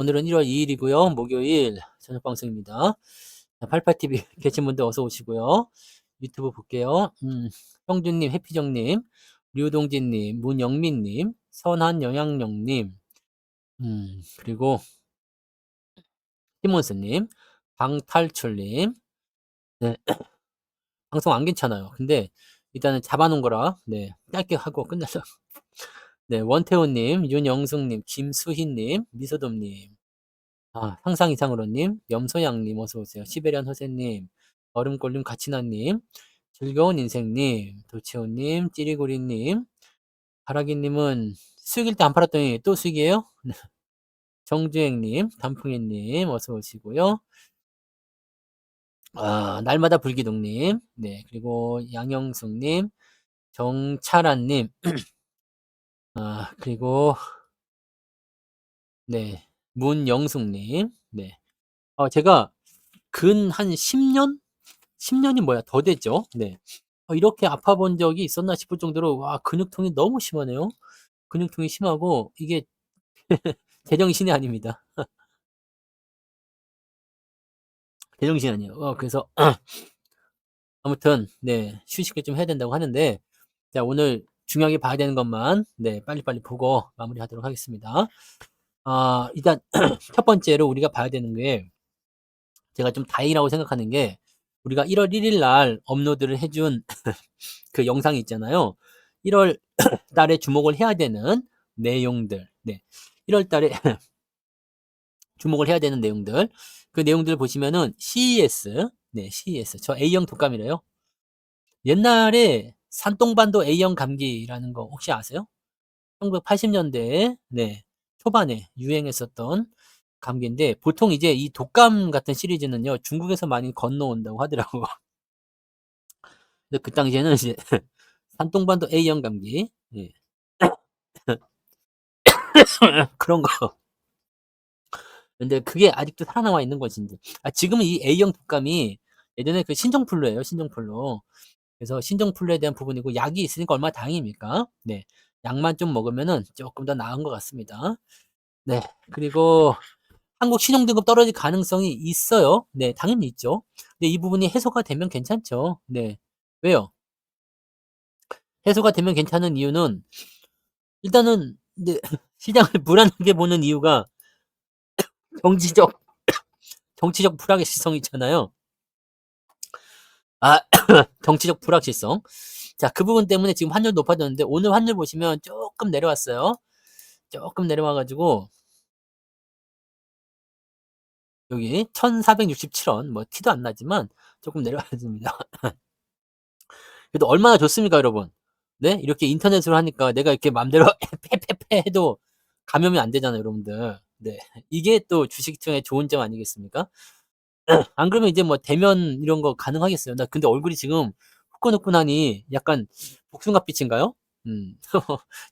오늘은 1월 2일이고요. 목요일 저녁 방송입니다. 88TV 계신 분들 어서 오시고요. 유튜브 볼게요. 형준님, 해피정님, 류동진님, 문영민님, 선한영양영님, 그리고 시몬스님, 방탈출님. 네, 방송 안 괜찮아요. 근데 일단은 잡아놓은 거라 네 짧게 하고 끝내서 네 원태호님, 윤영숙님, 김수희님, 미소돔님. 상상 이상으로님, 염소양님 어서오세요. 시베리안 허세님, 얼음골님, 가치나님, 즐거운 인생님, 도치호님, 찌리구리님, 바라기님은 수익일 때 안 팔았더니 또 수익이에요? 정주행님, 단풍이님 어서오시고요. 날마다 불기둥님, 네, 그리고 양영숙님, 정차란님, 그리고 네, 문영숙님, 네. 제가 근 한 10년? 10년이 뭐야 더 됐죠. 네. 이렇게 아파 본 적이 있었나 싶을 정도로 와 근육통이 너무 심하네요. 근육통이 심하고 이게 제정신이 아닙니다. 제정신이 아니에요. 그래서 아무튼 네 휴식을 좀 해야 된다고 하는데 자 오늘 중요하게 봐야 되는 것만 네 빨리빨리 보고 마무리하도록 하겠습니다. 일단 첫 번째로 우리가 봐야 되는 게 제가 좀 다행이라고 생각하는 게 우리가 1월 1일 날 업로드를 해준 그 영상이 있잖아요. 1월 달에 주목을 해야 되는 내용들. 네. 1월 달에 주목을 해야 되는 내용들. 그 내용들 보시면은 CES. 네, CES. 저 A형 독감이래요. 옛날에 산동반도 A형 감기라는 거 혹시 아세요? 1980년대 네, 초반에 유행했었던 감기인데 보통 이제 이 독감 같은 시리즈는요. 중국에서 많이 건너온다고 하더라고. 근데 그 당시에는 이제 산동반도 A형 감기. 예. 그런 거. 근데 그게 아직도 살아남아 있는 것인지. 지금은 이 A형 독감이 예전에 그 신종플루예요, 신종플루. 그래서 신종플루에 대한 부분이고 약이 있으니까 얼마나 다행입니까? 네. 약만 좀 먹으면은 조금 더 나은 것 같습니다. 네. 그리고 한국 신용등급 떨어질 가능성이 있어요. 네, 당연히 있죠. 근데 이 부분이 해소가 되면 괜찮죠. 네. 왜요? 해소가 되면 괜찮은 이유는 일단은 네, 시장을 불안하게 보는 이유가 정치적 정치적 불확실성이 있잖아요. 정치적 불확실성. 자, 그 부분 때문에 지금 환율 높아졌는데 오늘 환율 보시면 조금 내려왔어요. 조금 내려와 가지고 여기 1,467원 뭐 티도 안 나지만 조금 내려왔습니다. 그래도 얼마나 좋습니까, 여러분? 네? 이렇게 인터넷으로 하니까 내가 이렇게 맘대로 패패패 해도 감염이 안 되잖아요, 여러분들. 네. 이게 또 주식시장의 좋은 점 아니겠습니까? 안 그러면 이제 뭐 대면 이런 거 가능하겠어요. 나 근데 얼굴이 지금 후끈후끈하니 약간 복숭아빛인가요? 음.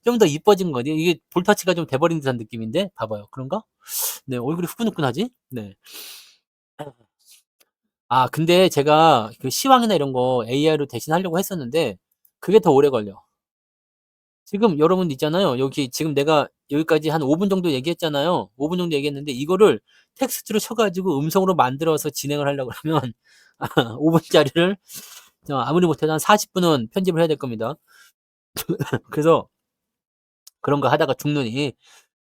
좀 더 이뻐진 거지. 이게 볼터치가 좀 돼버린 듯한 느낌인데 봐봐요. 그런가? 네, 얼굴이 후끈후끈하지? 네. 근데 제가 그 시황이나 이런 거 AI로 대신하려고 했었는데 그게 더 오래 걸려. 지금 여러분 있잖아요. 여기 지금 내가 여기까지 한 5분 정도 얘기했잖아요. 5분 정도 얘기했는데 이거를 텍스트로 쳐 가지고 음성으로 만들어서 진행을 하려고 그러면 5분짜리를 아무리 못해도 한 40분은 편집을 해야 될 겁니다. 그래서 그런 거 하다가 죽느니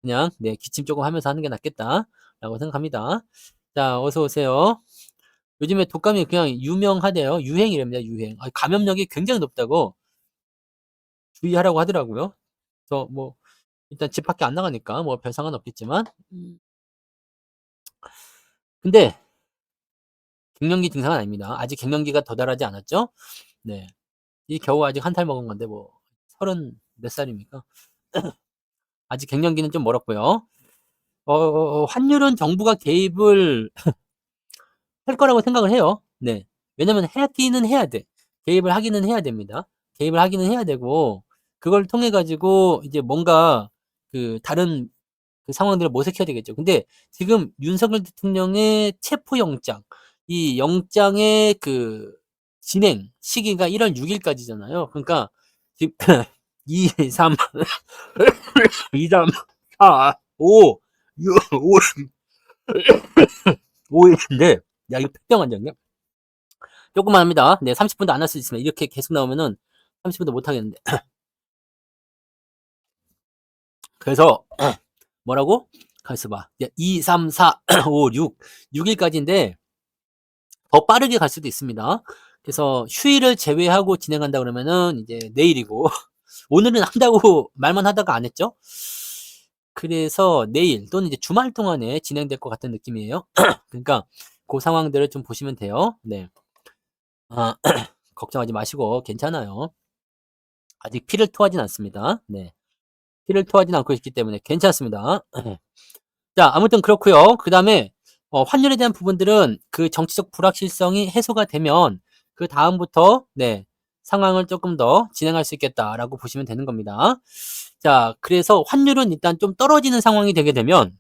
그냥 네, 기침 조금 하면서 하는 게 낫겠다라고 생각합니다. 자, 어서 오세요. 요즘에 독감이 그냥 유명하대요. 유행이랍니다. 유행. 감염력이 굉장히 높다고 주의하라고 하더라고요. 그래서 뭐 일단 집 밖에 안 나가니까 뭐 별 상관 없겠지만 근데 갱년기 증상은 아닙니다. 아직 갱년기가 도달하지 않았죠? 네. 이 겨우 아직 한 살 먹은 건데 뭐 서른 몇 살입니까? 아직 갱년기는 좀 멀었고요. 환율은 정부가 개입을 할 거라고 생각을 해요. 네. 왜냐면 하기는 해야 돼. 개입을 하기는 해야 됩니다. 개입을 하기는 해야 되고 그걸 통해 가지고 이제 뭔가 그 다른 그 상황들을 모색해야 되겠죠. 근데 지금 윤석열 대통령의 체포영장, 이 영장의 그 진행 시기가 1월 6일까지잖아요. 그러니까 지금 2, 3, 2, 3, 4, 5, 6, 5, 5일인데 야 이거 폐병 환자인가? 조금만 합니다. 네 30분도 안 할 수 있으면 이렇게 계속 나오면은 30분도 못 하겠는데. 그래서 뭐라고? 가만 있어봐. 2, 3, 4, 5, 6, 6일까지인데 더 빠르게 갈 수도 있습니다. 그래서 휴일을 제외하고 진행한다 그러면은 이제 내일이고 오늘은 한다고 말만 하다가 안 했죠. 그래서 내일 또는 이제 주말 동안에 진행될 것 같은 느낌이에요. 그러니까 그 상황들을 좀 보시면 돼요. 네. 아, 걱정하지 마시고 괜찮아요. 아직 피를 토하진 않습니다. 네. 피를 토하진 않고 있기 때문에 괜찮습니다. 자, 아무튼 그렇고요. 그다음에 환율에 대한 부분들은 그 정치적 불확실성이 해소가 되면 그다음부터 네, 상황을 조금 더 진행할 수 있겠다라고 보시면 되는 겁니다. 자, 그래서 환율은 일단 좀 떨어지는 상황이 되게 되면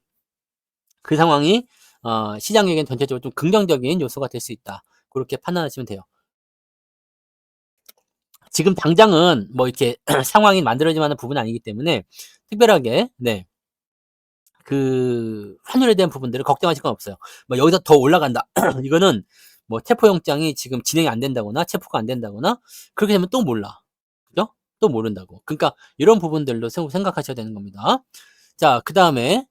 그 상황이 시장에겐 전체적으로 좀 긍정적인 요소가 될 수 있다. 그렇게 판단하시면 돼요. 지금 당장은 뭐 이렇게 상황이 만들어질 만한 부분은 아니기 때문에 특별하게 네. 그 환율에 대한 부분들을 걱정하실 건 없어요. 뭐 여기서 더 올라간다. 이거는 뭐 체포영장이 지금 진행이 안 된다거나 체포가 안 된다거나 그렇게 되면 또 몰라. 그죠? 또 모른다고. 그러니까 이런 부분들로 생각하셔야 되는 겁니다. 자, 그다음에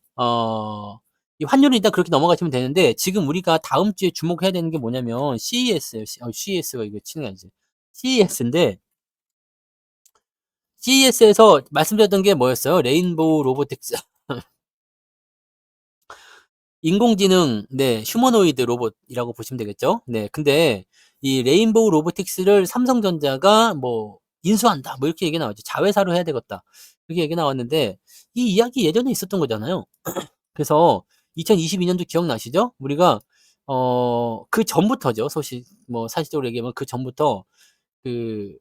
이 환율은 일단 그렇게 넘어가시면 되는데 지금 우리가 다음 주에 주목해야 되는 게 뭐냐면 CES예요. CES가 이거 치는 게 아니지. CES인데 CES에서 말씀드렸던 게 뭐였어요? 레인보우 로보틱스. 인공지능 네 휴머노이드 로봇이라고 보시면 되겠죠. 네 근데 이 레인보우 로보틱스를 삼성전자가 뭐 인수한다 뭐 이렇게 얘기 나왔죠. 자회사로 해야 되겠다. 그렇게 얘기 나왔는데 이 이야기 예전에 있었던 거잖아요. 그래서 2022년도 기억나시죠? 우리가 그전부터죠. 소식 뭐 사실적으로 얘기하면 그전부터 그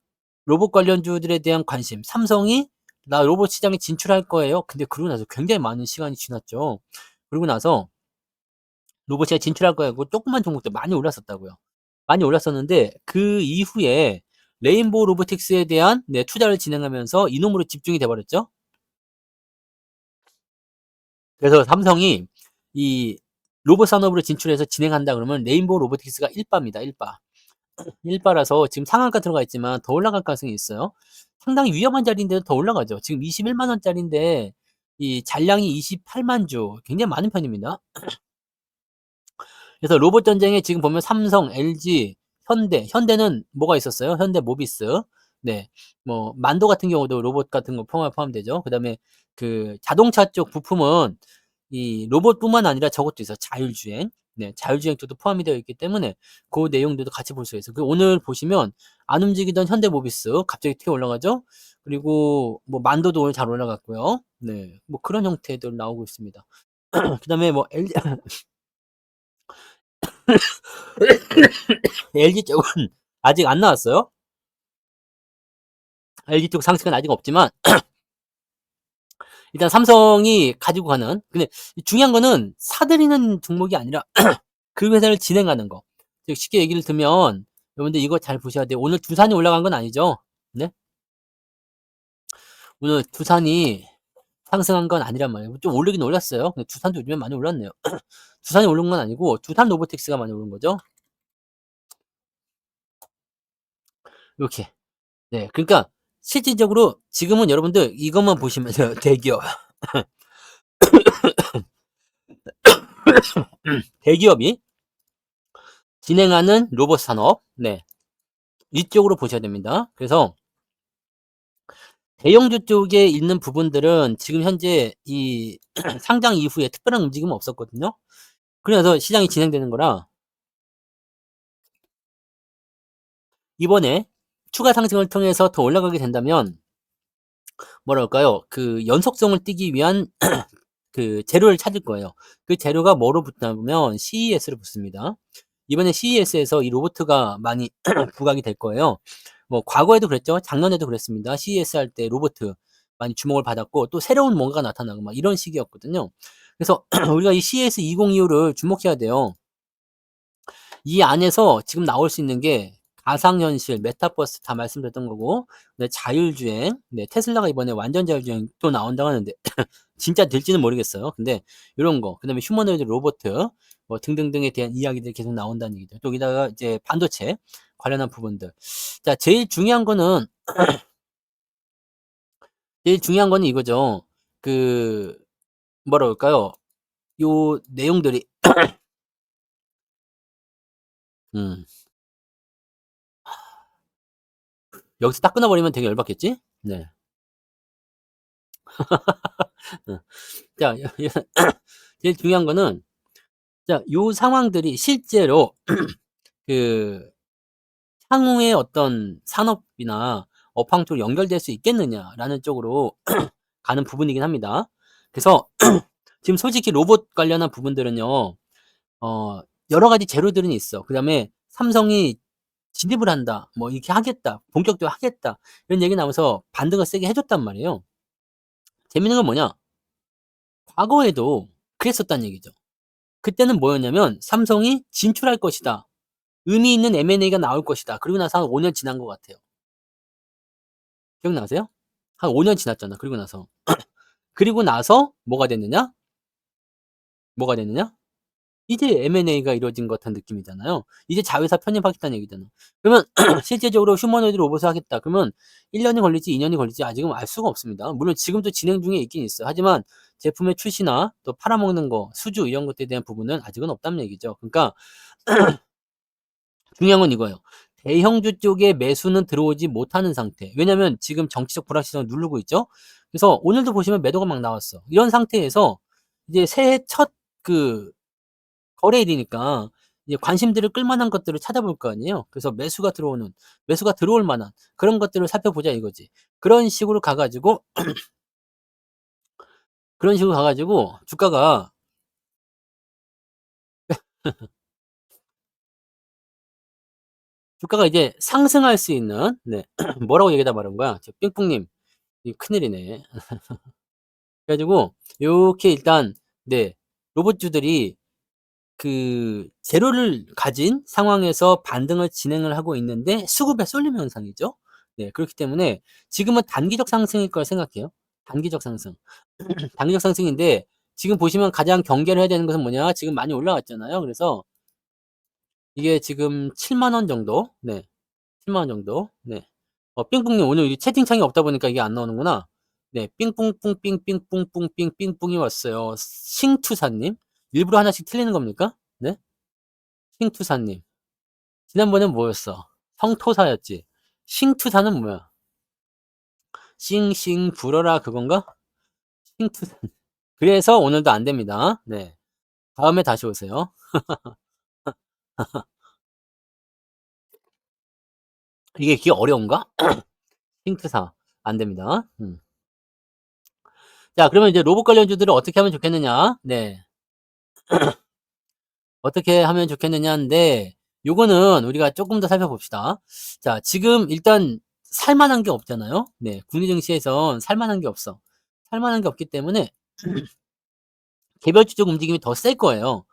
로봇 관련주들에 대한 관심, 삼성이 "나 로봇 시장에 진출할 거예요." 근데 그러고 나서 굉장히 많은 시간이 지났죠. 그러고 나서 로봇이 진출할 거라고 조그만 종목들 많이 올랐었다고요. 많이 올랐었는데 그 이후에 레인보우 로보틱스에 대한 네 투자를 진행하면서 이놈으로 집중이 돼 버렸죠. 그래서 삼성이 이 로봇 산업으로 진출해서 진행한다 그러면 레인보우 로보틱스가 1 바입니다, 1 바. 1 바라서 지금 상한가 들어가 있지만 더 올라갈 가능성이 있어요. 상당히 위험한 자리인데도 더 올라가죠. 지금 210,000 원짜리인데 이 잔량이 280,000 주 굉장히 많은 편입니다. 그래서 로봇 전쟁에 지금 보면 삼성, LG, 현대는 뭐가 있었어요? 현대모비스. 네. 뭐 만도 같은 경우도 로봇 같은 거 포함되죠. 그다음에 그 자동차 쪽 부품은 이 로봇뿐만 아니라 저것도 있어요. 자율주행. 네. 자율주행 쪽도 포함이 되어 있기 때문에 그 내용들도 같이 볼 수가 있어요. 그 오늘 보시면 안 움직이던 현대모비스 갑자기 튀어 올라가죠. 그리고 뭐 만도도 오늘 잘 올라갔고요. 네. 뭐 그런 형태들 나오고 있습니다. 그다음에 뭐 LG 쪽은 아직 안 나왔어요. LG 쪽 상승은 아직 없지만 일단 삼성이 가지고 가는 근데 중요한 거는 사들이는 종목이 아니라 그 회사를 진행하는 거. 즉 쉽게 얘기를 들면 여러분들 이거 잘 보셔야 돼요. 오늘 두산이 올라간 건 아니죠. 네. 오늘 두산이 상승한 건 아니란 말이에요. 좀 오르긴 올랐어요. 근데 두산도 요즘에 많이 올랐네요. 두산이 오른 건 아니고 두산 로보틱스가 많이 오른 거죠. 요렇게. 네. 그러니까 실질적으로 지금은 여러분들 이것만 보시면 돼요. 대기업. 대기업이 진행하는 로봇 산업. 네. 이쪽으로 보셔야 됩니다. 그래서 대형주 쪽에 있는 부분들은 지금 현재 이 상장 이후에 특별한 움직임은 없었거든요. 그래서 시장이 진행되는 거라 이번에 추가 상승을 통해서 더 올라가게 된다면 뭐랄까요? 그 연속성을 띠기 위한 그 재료를 찾을 거예요. 그 재료가 뭐로 붙냐면 CES로 붙습니다. 이번에 CES에서 이 로보트가 많이 부각이 될 거예요. 뭐 과거에도 그랬죠. 작년에도 그랬습니다. CES 할 때 로보트 많이 주목을 받았고 또 새로운 뭔가가 나타나고 막 이런 시기였거든요. 그래서 우리가 이 CES 2025를 주목해야 돼요. 이 안에서 지금 나올 수 있는 게 가상현실, 메타버스 다 말씀드렸던 거고, 네, 자율주행, 네, 테슬라가 이번에 완전 자율주행 또 나온다고 하는데 진짜 될지는 모르겠어요. 근데 요런 거, 그다음에 휴머노이드 로보트 뭐 등등등에 대한 이야기들이 계속 나온다는 얘기죠. 또 여기다가 이제 반도체 관련한 부분들. 자, 제일 중요한 거는 이거죠. 그 뭐라 그럴까요? 요 내용들이 음 여기서 딱 끊어 버리면 되게 열받겠지? 네. 어. 자, 제일 중요한 거는 자, 요 상황들이 실제로 그 향후에 어떤 산업이나 업황 쪽으로 연결될 수 있겠느냐라는 쪽으로 가는 부분이긴 합니다. 그래서 지금 솔직히 로봇 관련한 부분들은요. 어 여러 가지 재료들은 있어. 그다음에 삼성이 "진입을 한다." 뭐 "이렇게 하겠다. 본격적으로 하겠다." 이런 얘기 나오면서 반등을 세게 해 줬단 말이에요. 재밌는 건 뭐냐? 과거에도 그랬었다는 얘기죠. 그때는 뭐였냐면 "삼성이 진출할 것이다. 의미 있는 M&A가 나올 것이다." 그러고 나서 한 5년 지난 것 같아요. 기억나세요? 한 5년 지났잖아 그리고 나서. 그리고 나서 뭐가 됐느냐? 뭐가 됐느냐? 이제 M&A가 이루어진 것 같은 느낌이잖아요. 이제 자회사 편입하겠다는 얘기잖아. 그러면 실제적으로 휴머노이드 로봇을 하겠다. 그러면 1 년이 걸릴지 2 년이 걸릴지 아직은 알 수가 없습니다. 물론 지금도 진행 중에 있긴 있어요. 하지만 제품의 출시나 또 팔아먹는 거, 수주 이런 것들에 대한 부분은 아직은 없다는 얘기죠. 그러니까 중요한 건 이거예요. 대형주 쪽에 매수는 들어오지 못하는 상태. 왜냐면 지금 정치적 불확실성을 누르고 있죠. 그래서 오늘도 보시면 매도가 막 나왔어. 이런 상태에서 이제 새해 첫 그 거래일이니까 이제 관심들을 끌만한 것들을 찾아볼 거 아니에요. 그래서 매수가 들어올 만한 그런 것들을 살펴보자 이거지. 그런 식으로 가 가지고 주가가 이제 상승할 수 있는 네. 뭐라고 얘기하다 말한 거야? 저 삥뽕님 이거 큰일이네. 그래 가지고 요렇게 일단 네 로봇주들이 그 재료를 가진 상황에서 반등을 진행을 하고 있는데 수급에 쏠림 현상이죠. 네 그렇기 때문에 지금은 단기적 상승일 거라 생각해요. 단기적 상승. 단기적 상승인데 지금 보시면 가장 경계를 해야 되는 것은 뭐냐? 지금 많이 올라왔잖아요. 그래서 이게 지금 7만 원 정도 네 7만 원 정도 네. 삥뽕님 오늘 이 채팅창이 없다 보니까 이게 안 나오는구나. 네 삥뽕뿡 삥삥뿡뿡 삥삥뿡이 왔어요. 싱투사님. 일부러 하나씩 틀리는 겁니까? 네? 싱투사님. 지난번엔 뭐였어? 성토사였지. 싱투사는 뭐야? 싱싱 불어라 그건가? 싱투사. 그래서 오늘도 안 됩니다. 네. 다음에 다시 오세요. 이게 어려운가? 싱투사. 안 됩니다. 자, 그러면 이제 로봇 관련주들을 어떻게 하면 좋겠느냐? 네. 어떻게 하면 좋겠느냐인데 요거는 우리가 쪼끔 더 살펴봅시다. 자, 지금 일단 살 만한 게 없잖아요. 네. 국내 증시에선 살 만한 게 없어. 살 만한 게 없기 때문에 개별주적 움직임이 더 셀 거예요.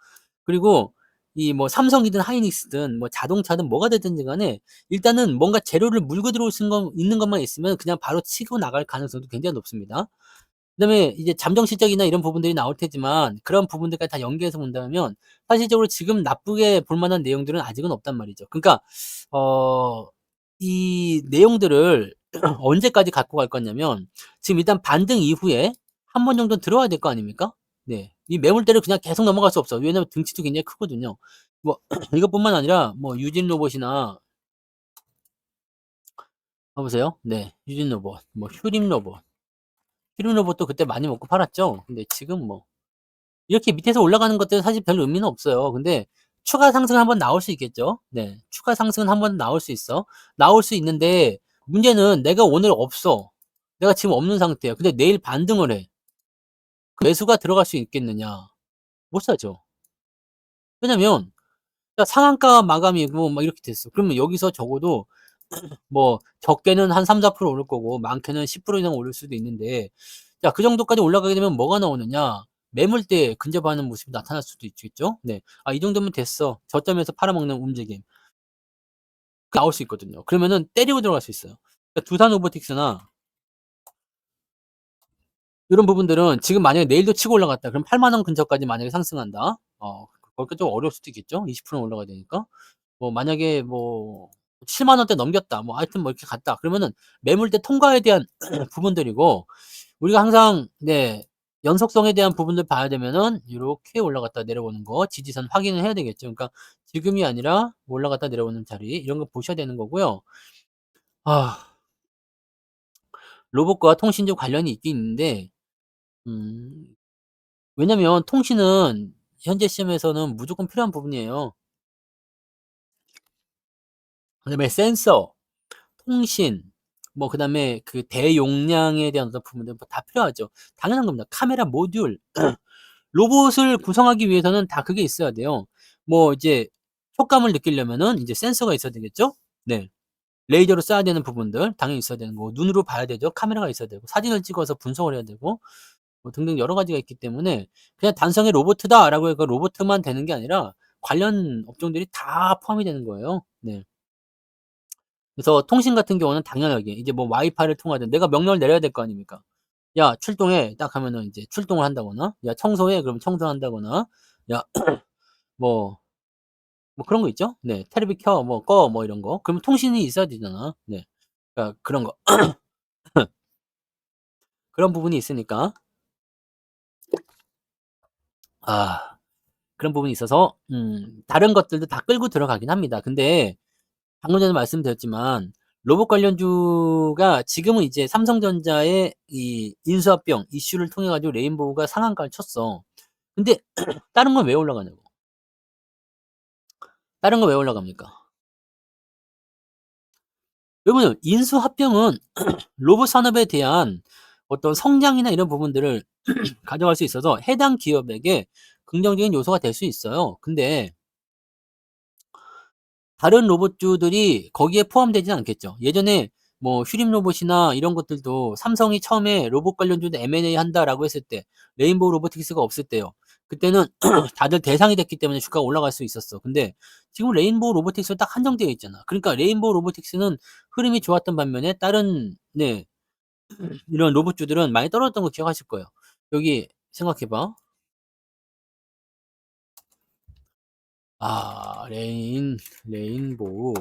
그리고 이 뭐 삼성이든 하이닉스든 뭐 자동차든 뭐가 되든지 간에 일단은 뭔가 재료를 물고 들어올 수 있는 것만 있으면 그냥 바로 치고 나갈 가능성도 굉장히 높습니다. 그다음에 이제 잠정 실적이나 이런 부분들이 나올 테지만 그런 부분들까지 다 연계해서 본다면 사실적으로 지금 나쁘게 볼 만한 내용들은 아직은 없단 말이죠. 그러니까 어 이 내용들을 언제까지 갖고 갈 거냐면 지금 일단 반등 이후에 한 번 정도는 들어와야 될 거 아닙니까? 네. 이 매물대를 그냥 계속 넘어갈 수 없어. 왜냐면 등치도 굉장히 크거든요. 뭐 이것뿐만 아니라 뭐 유진 로봇이나 봐 보세요. 네. 유진 로봇, 뭐 휴림 로봇. 휴림 로봇도 그때 많이 먹고 팔았죠. 근데 지금 뭐 이렇게 밑에서 올라가는 것들은 사실 별 의미는 없어요. 근데 추가 상승은 한번 나올 수 있겠죠. 네. 추가 상승은 한번 나올 수 있어. 나올 수 있는데 문제는 내가 오늘 없어. 내가 지금 없는 상태야. 근데 내일 반등을 해. 그 매수가 들어갈 수 있겠느냐? 못 사죠. 왜냐면 야 상한가 마감이고 막 이렇게 됐어. 그러면 여기서 적어도 뭐 적게는 한 3-4% 오를 거고 많게는 10% 이상 오를 수도 있는데 자 그 정도까지 올라가게 되면 뭐가 나오느냐? 매물대에 근접하는 모습이 나타날 수도 있겠죠. 네. '아 이 정도면 됐어.' 저점에서 팔아먹는 움직임. 나올 수 있거든요. 그러면은 때리고 들어갈 수 있어요. 그러니까 두산 로보틱스나 요런 부분들은 지금 만약에 내일도 치고 올라갔다 그럼 8만 원 근처까지 만약에 상승한다. 거기가 좀 어려울 수도 있겠죠. 20% 올라가야 되니까. 뭐 만약에 뭐 7만 원대 넘겼다. 뭐 하여튼 뭐 이렇게 갔다. 그러면은 매물대 통과에 대한 부분들이고 우리가 항상 네 연속성에 대한 부분들 봐야 되면은 요렇게 올라갔다 내려오는 거 지지선 확인을 해야 되겠죠. 그러니까 지금이 아니라 올라갔다 내려오는 자리 이런 거 보셔야 되는 거고요. 아 로봇과 통신 좀 관련이 있긴 있는데 음 왜냐면 통신은 현재 시점에서는 무조건 필요한 부분이에요. 그다음에 센서, 통신 뭐 그다음에 그 대용량에 대한 어떤 부분들 뭐 다 필요하죠. 당연한 겁니다. 카메라 모듈 로봇을 구성하기 위해서는 다 그게 있어야 돼요. 뭐 이제 촉감을 느끼려면은 이제 센서가 있어야 되겠죠? 네. 레이저로 쏴야 되는 부분들 당연히 있어야 되는 거고 눈으로 봐야 되죠. 카메라가 있어야 되고 사진을 찍어서 분석을 해야 되고 뭐 등등 여러 가지가 있기 때문에 그냥 단성의 로보트다라고 해서 로보트만 되는 게 아니라 관련 업종들이 다 포함이 되는 거예요. 네. 그래서 통신 같은 경우는 당연하게 이제 뭐 와이파이를 통하든 내가 명령을 내려야 될 거 아닙니까? "야 출동해." 딱 하면은 이제 출동을 한다거나 "야 청소해." 그러면 청소한다거나 야 뭐 그런 거 있죠? 네. "테레비 켜." 뭐 "꺼." 뭐 이런 거. 그러면 통신이 있어야 되잖아. 네. 그러니까 그런 거. 그런 부분이 있으니까 아 그런 부분이 있어서 다른 것들도 다 끌고 들어가긴 합니다. 근데 방금 전에 말씀드렸지만 로봇 관련주가 지금은 이제 삼성전자의 이 인수합병 이슈를 통해 가지고 레인보우가 상한가를 쳤어. 근데 다른 건 왜 올라가냐고. 다른 건 왜 올라갑니까? 왜냐면 인수합병은 로봇 산업에 대한 어떤 성장이나 이런 부분들을 가져갈 수 있어서 해당 기업에게 긍정적인 요소가 될 수 있어요. 근데 다른 로봇주들이 거기에 포함되지는 않겠죠. 예전에 뭐 휴림 로봇이나 이런 것들도 삼성이 처음에 로봇 관련주도 M&A 한다라고 했을 때 레인보우 로보틱스가 없을 때요. 그때는 다들 대상이 됐기 때문에 주가가 올라갈 수 있었어. 근데 지금 레인보우 로보틱스는 딱 한정되어 있잖아. 그러니까 레인보우 로보틱스는 흐름이 좋았던 반면에 다른 네 이런 로봇주들은 많이 떨어졌던 거 기억하실 거예요. 여기 생각해 봐. 레인보우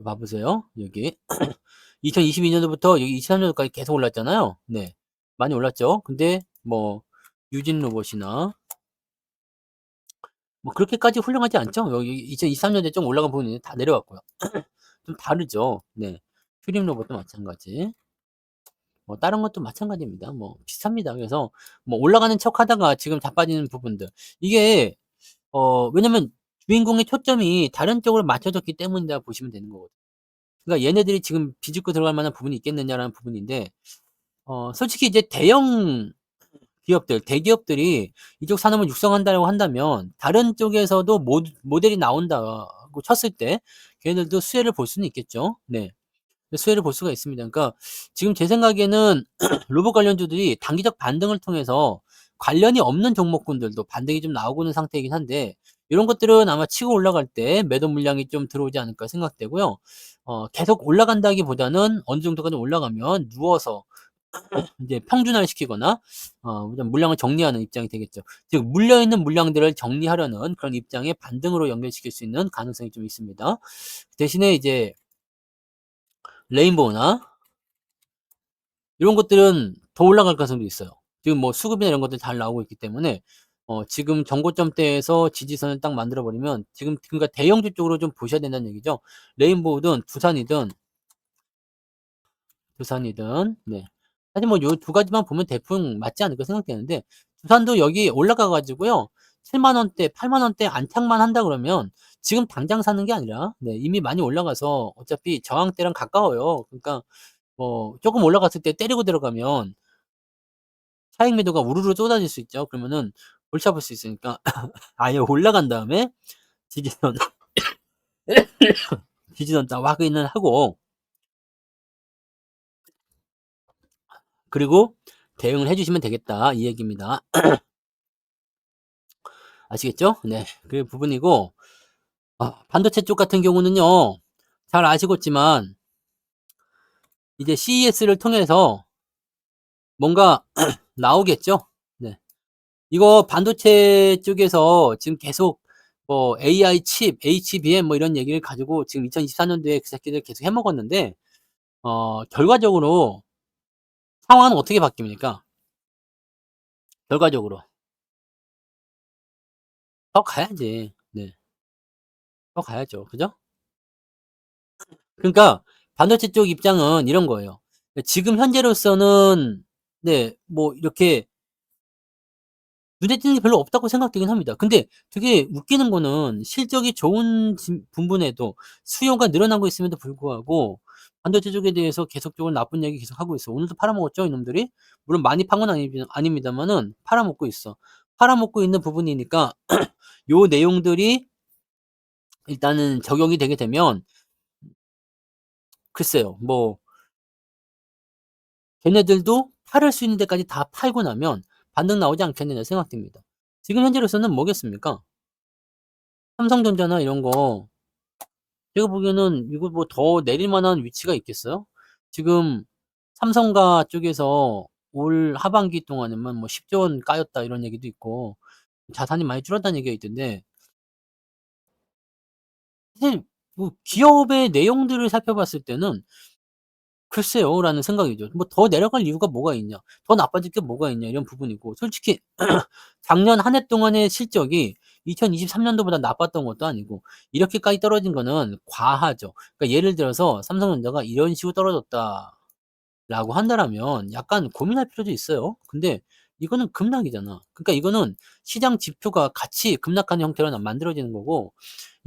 봐 보세요. 여기 2022 년도부터 여기 23 년도까지 계속 올랐잖아요. 네. 많이 올랐죠. 근데 뭐 유진 로봇이나 뭐 그렇게까지 훌륭하지 않죠. 여기 2023 년도에 좀 올라간 부분이 다 내려왔고요. 좀 다르죠. 네. 휴림 로봇도 마찬가지. 뭐 다른 것도 마찬가지입니다. 뭐 비슷합니다. 그래서 뭐 올라가는 척하다가 지금 자빠지는 부분들. 이게 왜냐면 주인공의 초점이 다른 쪽으로 맞춰졌기 때문이다 보시면 되는 거거든요. 그러니까 얘네들이 지금 비집고 들어갈 만한 부분이 있겠느냐라는 부분인데 솔직히 이제 대형 기업들, 대기업들이 이쪽 산업을 육성한다고 한다면 다른 쪽에서도 모델이 나온다고 쳤을 때 걔네들도 수혜를 볼 수는 있겠죠. 네. 수혜를 볼 수가 있습니다. 그러니까 지금 제 생각에는 로봇 관련주들이 단기적 반등을 통해서 관련이 없는 종목군들도 반등이 좀 나오고 있는 상태이긴 한데 이런 것들은 아마 치고 올라갈 때 매도 물량이 좀 들어오지 않을까 생각되고요. 계속 올라간다기보다는 어느 정도까지 올라가면 누워서 이제 평준화를 시키거나 좀 물량을 정리하는 입장이 되겠죠. 즉 물려 있는 물량들을 정리하려는 그런 입장의 반등으로 연결시킬 수 있는 가능성이 좀 있습니다. 대신에 이제 레인보우나 이런 것들은 더 올라갈 가능성도 있어요. 지금 뭐 수급이나 이런 것들이 잘 나오고 있기 때문에 지금 정고점대에서 지지선을 딱 만들어 버리면 지금 그러니까 대형주 쪽으로 좀 보셔야 된다는 얘기죠. 레인보우든 두산이든 네. 사실 뭐 요 두 가지만 보면 대충 맞지 않을까 생각되는데 두산도 여기 올라가 가지고요. 7만 원대, 8만 원대 안착만 한다 그러면 지금 당장 사는 게 아니라 네 이미 많이 올라가서 어차피 저항대랑 가까워요. 그러니까 뭐 쪼끔 올라갔을 때 때리고 들어가면 차익 매도가 우르르 쏟아질 수 있죠. 그러면은 골치 아플 수 있으니까 아예 올라간 다음에 지지선 지지선 딱 확인을 하고 그리고 대응을 해 주시면 되겠다 이 얘기입니다. 아시겠죠? 네. 그 부분이고 반도체 쪽 같은 경우는요. 잘 아시겠지만 이제 CES를 통해서 뭔가 나오겠죠. 네. 이거 반도체 쪽에서 지금 계속 뭐 AI 칩, HBM 뭐 이런 얘기를 가지고 지금 2024 년도에 그 새끼들 계속 해 먹었는데 결과적으로 상황은 어떻게 바뀝니까? 결과적으로. 더 가야지. 네. 더 가야죠. 그죠? 그러니까 반도체 쪽 입장은 이런 거예요. 지금 현재로서는 네 뭐 이렇게 눈에 띄는 게 별로 없다고 생각되긴 합니다. 근데 되게 웃기는 거는 실적이 좋은 분분에도 수요가 늘어나고 있음에도 불구하고 반도체 쪽에 대해서 계속적으로 나쁜 얘기 계속하고 있어. 오늘도 팔아먹었죠, 이놈들이? 물론 많이 판 건 아닙니다마는 팔아먹고 있어. 팔아먹고 있는 부분이니까 요 내용들이 일단은 적용이 되게 되면 글쎄요. 뭐 걔네들도 팔을 수 있는 데까지 다 팔고 나면 반등 나오지 않겠느냐 생각됩니다. 지금 현재로서는 뭐겠습니까? 삼성전자나 이런 거 제가 보기에는 이거 뭐 더 내릴 만한 위치가 있겠어요? 지금 삼성가 쪽에서 올 하반기 동안에만 뭐 10조 원 까였다 이런 얘기도 있고 자산이 많이 줄었다는 얘기가 있던데 사실 뭐 기업의 내용들을 살펴봤을 때는 '글쎄요.'라는 생각이죠. 뭐 더 내려갈 이유가 뭐가 있냐? 더 나빠질 게 뭐가 있냐? 이런 부분이고 솔직히 작년 한 해 동안의 실적이 2023 년도보다 나빴던 것도 아니고 이렇게까지 떨어진 거는 과하죠. 그러니까 예를 들어서 삼성전자가 "이런 식으로 떨어졌다."라고 한다라면 약간 고민할 필요도 있어요. 근데 이거는 급락이잖아. 그러니까 이거는 시장 지표가 같이 급락하는 형태로 만들어지는 거고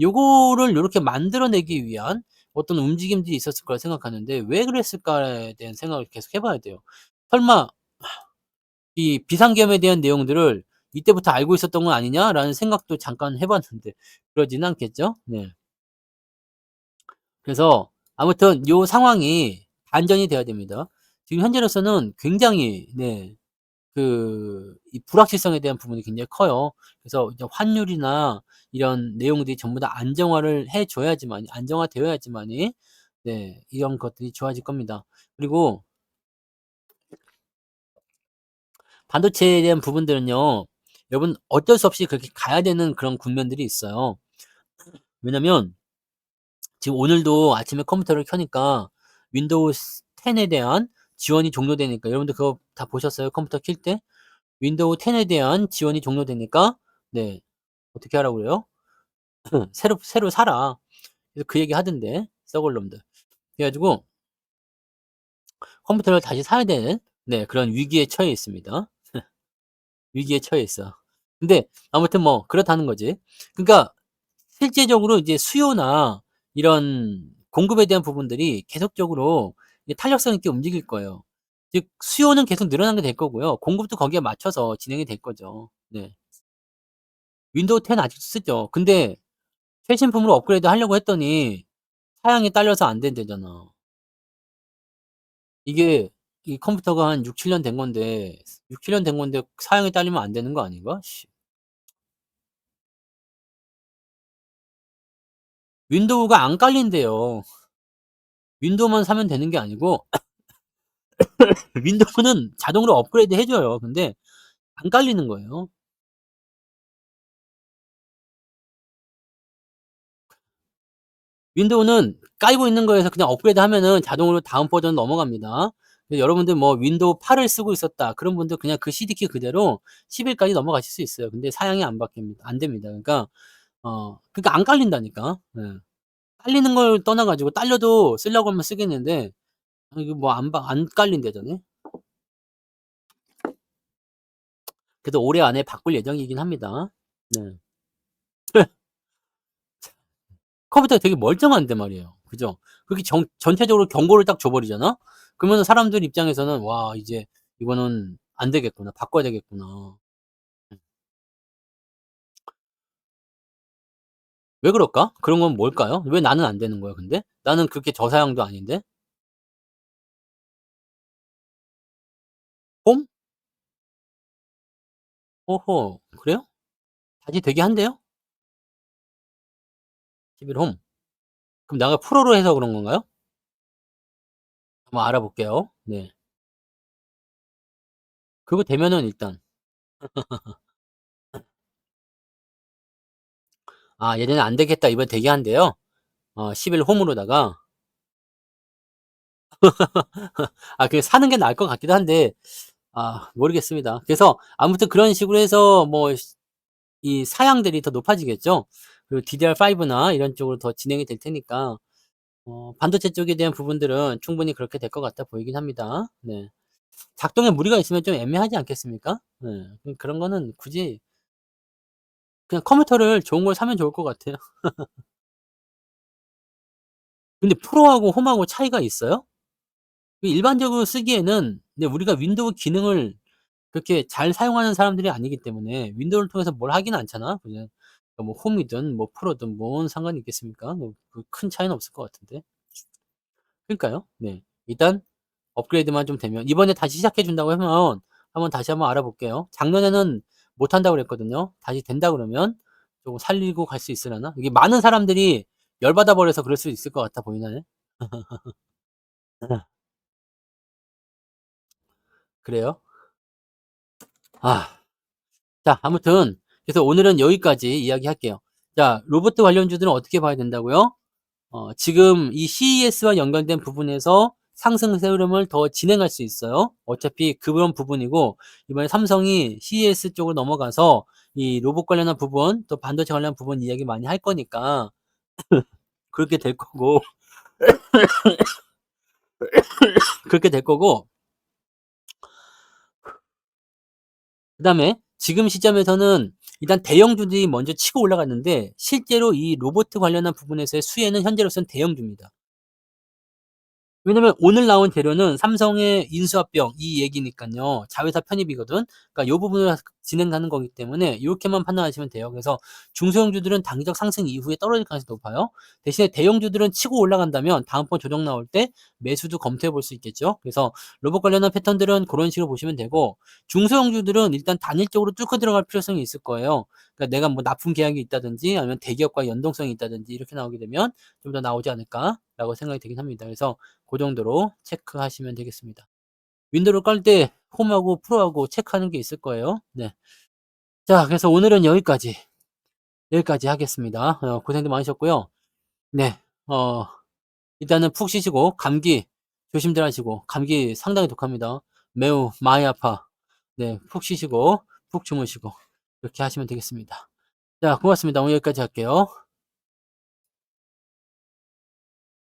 요거를 요렇게 만들어내기 위한 어떤 움직임들이 있었을 거라 생각하는데 '왜 그랬을까.'에 대한 생각을 계속 해 봐야 돼요. 설마 이 '비상계엄에 대한 내용들을 이때부터 알고 있었던 건 아니냐?'라는 생각도 잠깐 해 봤는데 그러지는 않겠죠? 네. 그래서 아무튼 요 상황이 반전이 돼야 됩니다. 지금 현재로서는 굉장히 네 이 불확실성에 대한 부분이 굉장히 커요. 그래서 이제 환율이나 이런 내용들이 전부 다 안정화를 해 줘야지만이 안정화되어야지만이 네 이런 것들이 좋아질 겁니다. 그리고 반도체에 대한 부분들은요. 여러분 어쩔 수 없이 그렇게 가야 되는 그런 국면들이 있어요. 왜냐면 지금 오늘도 아침에 컴퓨터를 켜니까 윈도우 10에 대한 지원이 종료되니까 여러분들 그거 다 보셨어요? 컴퓨터 킬 때? 윈도우 10에 대한 지원이 종료되니까 네 어떻게 하라고 그래요? 새로 사라." 그래서 그 얘기 하던데 썩을 놈들. 그래 가지고 컴퓨터를 다시 사야 되는 네 그런 위기에 처해 있습니다. 위기에 처해 있어. 근데 아무튼 뭐 그렇다는 거지. 그러니까 실제적으로 이제 수요나 이런 공급에 대한 부분들이 계속적으로 이제 탄력성 있게 움직일 거예요. 즉 수요는 계속 늘어나게 될 거고요. 공급도 거기에 맞춰서 진행이 될 거죠. 네. 윈도우 10 아직도 쓰죠. 근데 최신품으로 업그레이드 하려고 했더니 사양이 딸려서 안 된대잖아. 이게 이 컴퓨터가 한 6-7년 된 건데 6-7년 된 건데 사양이 딸리면 안 되는 거 아닌가? 씨. 윈도우가 안 깔린대요. 윈도우만 사면 되는 게 아니고 윈도우는 자동으로 업그레이드 해 줘요. 근데 안 깔리는 거예요. 윈도우는 깔고 있는 거에서 그냥 업그레이드하면은 자동으로 다음 버전 넘어갑니다. 그래서 여러분들 뭐 윈도우 8을 쓰고 있었다. 그런 분들 그냥 그 CD키 그대로 11 까지 넘어가실 수 있어요. 근데 사양이 안 바뀝니다. 안 됩니다. 그러니까 그러니까 안 깔린다니까. 예. 깔리는 걸 떠나 가지고 깔려도 쓰려고 하면 쓰겠는데 이거 뭐 안 깔린대잖아요. 그래도 올해 안에 바꿀 예정이긴 합니다. 네. 컴퓨터가 되게 멀쩡한데 말이에요. 그죠? 그렇게 전체적으로 경고를 딱 줘 버리잖아? 그러면은 사람들 입장에서는 '와 이제 이거는 안 되겠구나. 바꿔야 되겠구나.' 음. 왜 그럴까? 그런 건 뭘까요? 왜 나는 안 되는 거야 근데? 나는 그렇게 저사양도 아닌데? 홈? 오호. 그래요? 다시 되게 한대요? 11 홈. 그럼 내가 프로로 해서 그런 건가요? 한번 알아볼게요. 네. 그거 되면은 일단 예전에 "안 되겠다. 이번에 되게 한대요." 10일 홈으로다가. 그게 사는 게 나을 것 같기도 한데 모르겠습니다. 그래서 아무튼 그런 식으로 해서 뭐 이 사양들이 더 높아지겠죠. 그리고 DDR5나 이런 쪽으로 더 진행이 될 테니까 반도체 쪽에 대한 부분들은 충분히 그렇게 될 것 같아 보이긴 합니다. 네. 작동에 무리가 있으면 좀 애매하지 않겠습니까? 네. 그런 거는 굳이 그냥 컴퓨터를 좋은 걸 사면 좋을 것 같아요. 근데 프로하고 홈하고 차이가 있어요? 일반적으로 쓰기에는 우리가 윈도우 기능을 그렇게 잘 사용하는 사람들이 아니기 때문에 윈도우를 통해서 뭘 하지는 않잖아. 그냥 뭐 홈이든 뭐 프로든 뭔 상관이 있겠습니까? 뭐 큰 차이는 없을 것 같은데. 그러니까요. 네. 일단 업그레이드만 좀 되면 이번에 다시 시작해 준다고 하면 한번 다시 한번 알아볼게요. 작년에는 못 한다고 그랬거든요. 다시 된다 그러면 조금 살리고 갈 수 있으려나? 이게 많은 사람들이 열받아 버려서 그럴 수 있을 것 같아 보이네. 그래요? 아. 자 아무튼 그래서 오늘은 여기까지 이야기할게요. 자 로봇 관련주들은 어떻게 봐야 된다고요? 지금 이 CES와 연관된 부분에서 상승세 흐름을 더 진행할 수 있어요. 어차피 그런 부분이고 이번에 삼성이 CES 쪽으로 넘어가서 이 로봇 관련한 부분 또 반도체 관련 부분 이야기 많이 할 거니까 그렇게 될 거고 그렇게 될 거고 그다음에 지금 시점에서는 일단 대형주들이 먼저 치고 올라갔는데 실제로 이 로봇 관련한 부분에서의 수혜는 현재로서는 대형주입니다. 왜냐면 오늘 나온 재료는 삼성의 인수합병 이 얘기니깐요. 자회사 편입이거든. 그러니까 요 부분을 진행하는 거기 때문에 요렇게만 판단하시면 돼요. 그래서 중소형주들은 단기적 상승 이후에 떨어질 가능성이 높아요. 대신에 대형주들은 치고 올라간다면 다음번 조정 나올 때 매수도 검토해 볼 수 있겠죠. 그래서 로봇 관련한 패턴들은 고런 식으로 보시면 되고 중소형주들은 일단 단일적으로 뚫고 들어갈 필요성이 있을 거예요. 그러니까 내가 뭐 납품 계약이 있다든지 아니면 대기업과 연동성이 있다든지 이렇게 나오게 되면 좀 더 나오지 않을까라고 생각이 되긴 합니다. 그래서 고 정도로 체크하시면 되겠습니다. 윈도우를 깔 때 홈하고 프로하고 체크하는 게 있을 거예요. 네. 자 그래서 오늘은 여기까지 하겠습니다. 고생도 많으셨고요. 네. 어 일단은 푹 쉬시고 감기 조심들 하시고 감기 상당히 독합니다. 매우 많이 아파. 네. 푹 쉬시고 푹 주무시고 그렇게 하시면 되겠습니다. 자 고맙습니다. 오늘 여기까지 할게요.